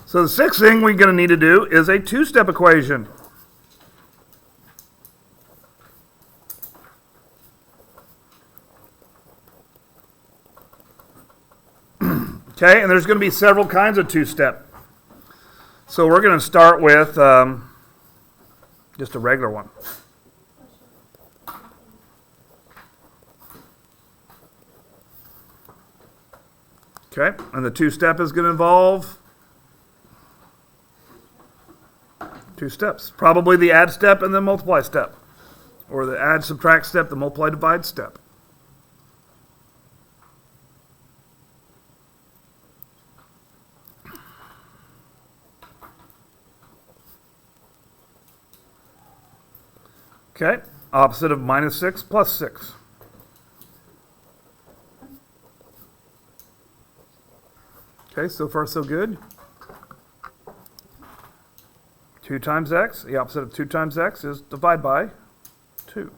So the sixth thing we're going to need to do is a two-step equation. Okay, and there's going to be several kinds of two-step. So we're going to start with just a regular one. Okay, and the two-step is going to involve two steps. Probably the add step and the multiply step. Or the add, subtract step, the multiply, divide step. Okay, opposite of minus 6 plus 6. Okay, so far so good. 2 times x, the opposite of 2 times x is divide by 2.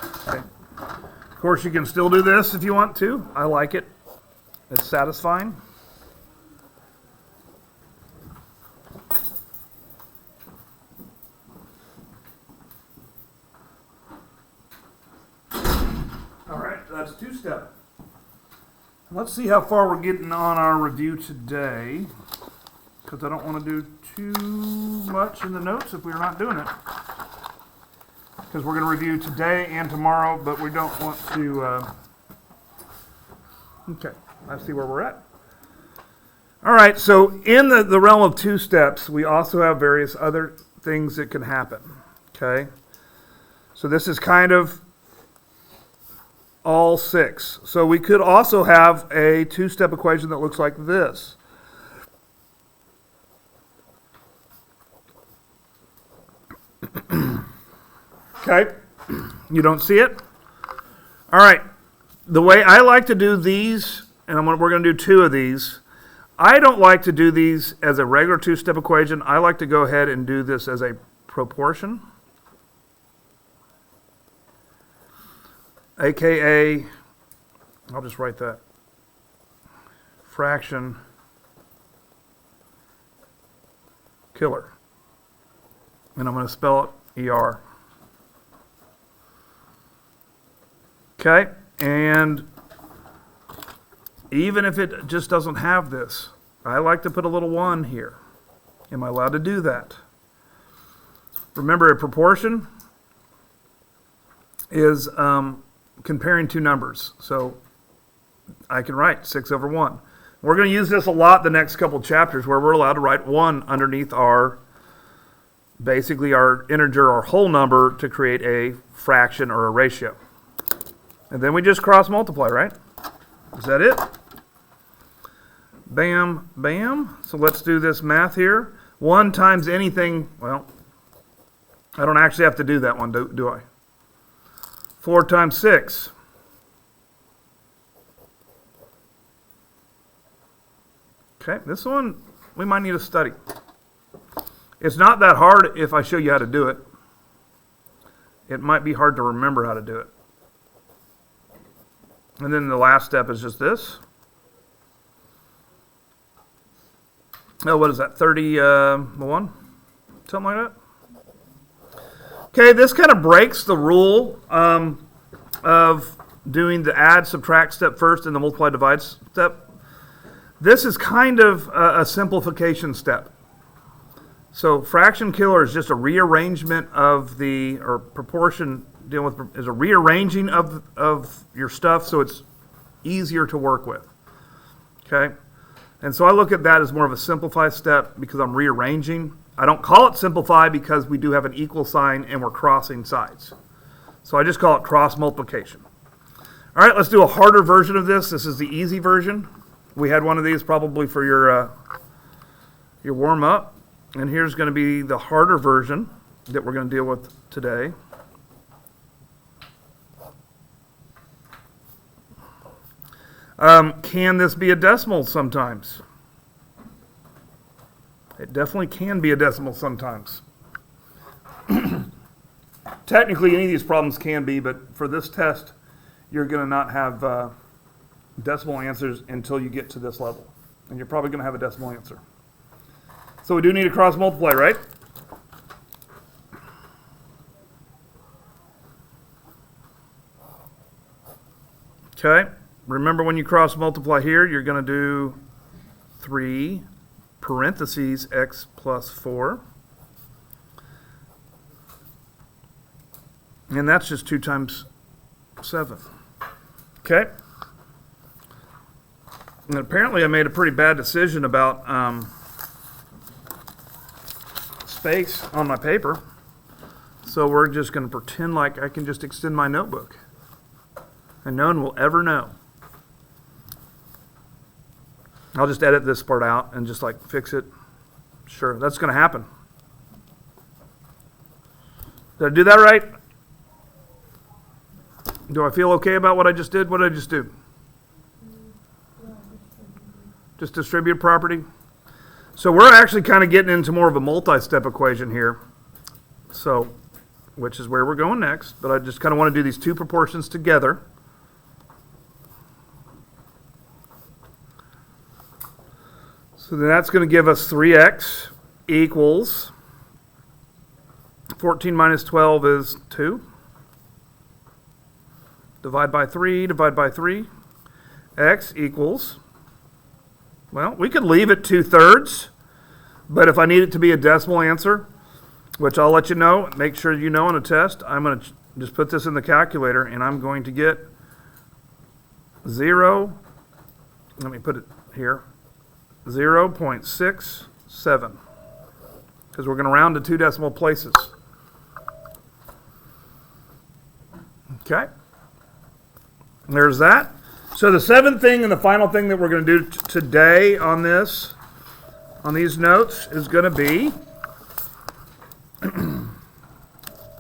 Okay. Of course, you can still do this if you want to. I like it. It's satisfying. All right, that's two-step. Let's see how far we're getting on our review today, because I don't want to do too much in the notes if we're not doing it. Because we're going to review today and tomorrow, but we don't want to... Okay, let's see where we're at. All right, so in the realm of two steps, we also have various other things that can happen. Okay? So this is kind of all 6. So we could also have a two-step equation that looks like this. Okay, you don't see it? All right, the way I like to do these, and we're going to do 2 of these, I don't like to do these as a regular two-step equation. I like to go ahead and do this as a proportion. AKA, I'll just write that, fraction killer. And I'm going to spell it ER. Okay, and even if it just doesn't have this, I like to put a little 1 here. Am I allowed to do that? Remember, a proportion is comparing 2 numbers. So I can write 6 over 1. We're going to use this a lot the next couple chapters where we're allowed to write 1 underneath our, basically our integer or whole number to create a fraction or a ratio. And then we just cross multiply, right? Is that it? Bam, bam. So let's do this math here. 1 times anything, well, I don't actually have to do that one, do I? 4 times 6. Okay, this one we might need to study. It's not that hard if I show you how to do it. It might be hard to remember how to do it. And then the last step is just this. Oh, what is that, 31? Something like that? Okay, this kind of breaks the rule of doing the add, subtract step first and the multiply, divide step. This is kind of a simplification step. So fraction killer is just a rearrangement of the, or proportion dealing with, is a rearranging of your stuff so it's easier to work with. Okay? And so I look at that as more of a simplified step because I'm rearranging. I don't call it simplify because we do have an equal sign and we're crossing sides. So I just call it cross multiplication. All right, let's do a harder version of this. This is the easy version. We had one of these probably for your warm up. And here's going to be the harder version that we're going to deal with today. Can this be a decimal sometimes? It definitely can be a decimal sometimes. Technically, any of these problems can be, but for this test, you're going to not have decimal answers until you get to this level. And you're probably going to have a decimal answer. So we do need to cross multiply, right? Okay. Remember when you cross multiply here, you're going to do 3 parentheses x plus 4. And that's just 2 times 7. Okay. And apparently I made a pretty bad decision about space on my paper. So we're just going to pretend like I can just extend my notebook. And no one will ever know. I'll just edit this part out and just like fix it. Sure, that's going to happen. Did I do that right? Do I feel okay about what I just did? What did I just do? Just distribute property. So we're actually kind of getting into more of a multi-step equation here. So, which is where we're going next. But I just kind of want to do these two proportions together. So then that's going to give us 3x equals 14 minus 12 is 2. Divide by 3, divide by 3. X equals, well, we could leave it 2/3, but if I need it to be a decimal answer, which I'll let you know, make sure you know on a test, I'm going to just put this in the calculator and I'm going to get 0, let me put it here, 0.67, because we're going to round to 2 decimal places. Okay. There's that. So the seventh thing and the final thing that we're going to do today on this, on these notes, is going to be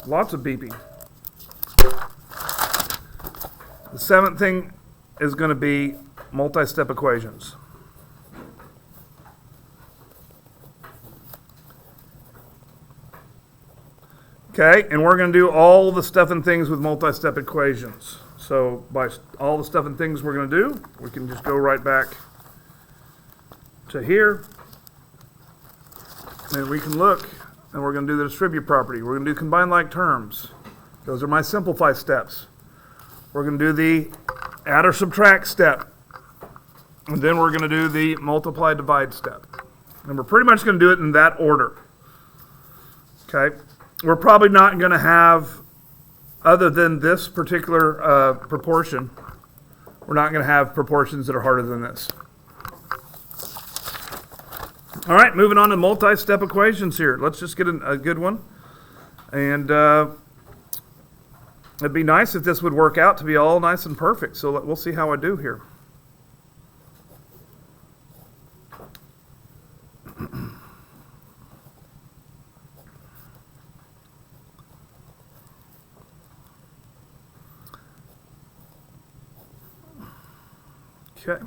lots of beeping. The seventh thing is going to be multi-step equations. Okay, and we're going to do all the stuff and things with multi-step equations. So by all the stuff and things we're going to do, we can just go right back to here. And we can look, and we're going to do the distribute property. We're going to do combine like terms. Those are my simplify steps. We're going to do the add or subtract step. And then we're going to do the multiply divide step. And we're pretty much going to do it in that order. Okay? We're probably not going to have, other than this particular proportion, we're not going to have proportions that are harder than this. All right, moving on to multi-step equations here. Let's just get a good one. And it'd be nice if this would work out to be all nice and perfect. So we'll see how I do here. Okay.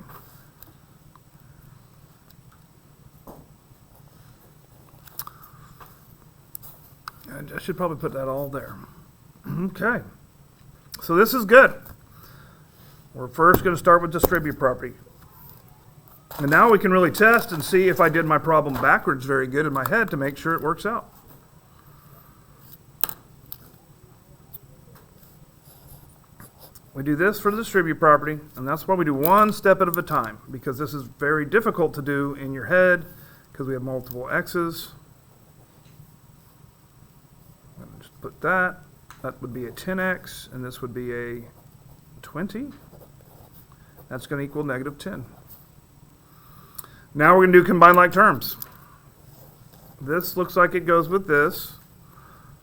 And I should probably put that all there. Okay. So this is good. We're first going to start with distribute property. And now we can really test and see if I did my problem backwards very good in my head to make sure it works out. We do this for the distribute property, and that's why we do one step at a time, because this is very difficult to do in your head because we have multiple x's. I'm going to just put that. That would be a 10x, and this would be a 20. That's going to equal negative 10. Now we're going to do combine like terms. This looks like it goes with this,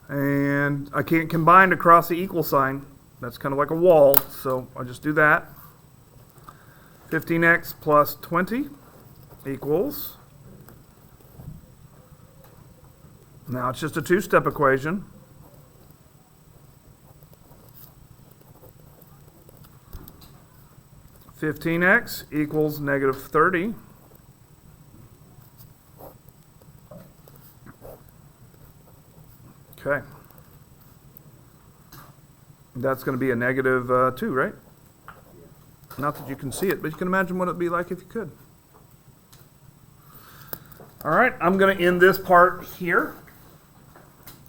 and I can't combine to cross the equal sign. That's kind of like a wall, so I'll just do that. 15x plus 20 equals, now it's just a two-step equation. $15x equals negative 30. Okay. That's going to be a negative 2, right? Not that you can see it, but you can imagine what it would be like if you could. All right, I'm going to end this part here.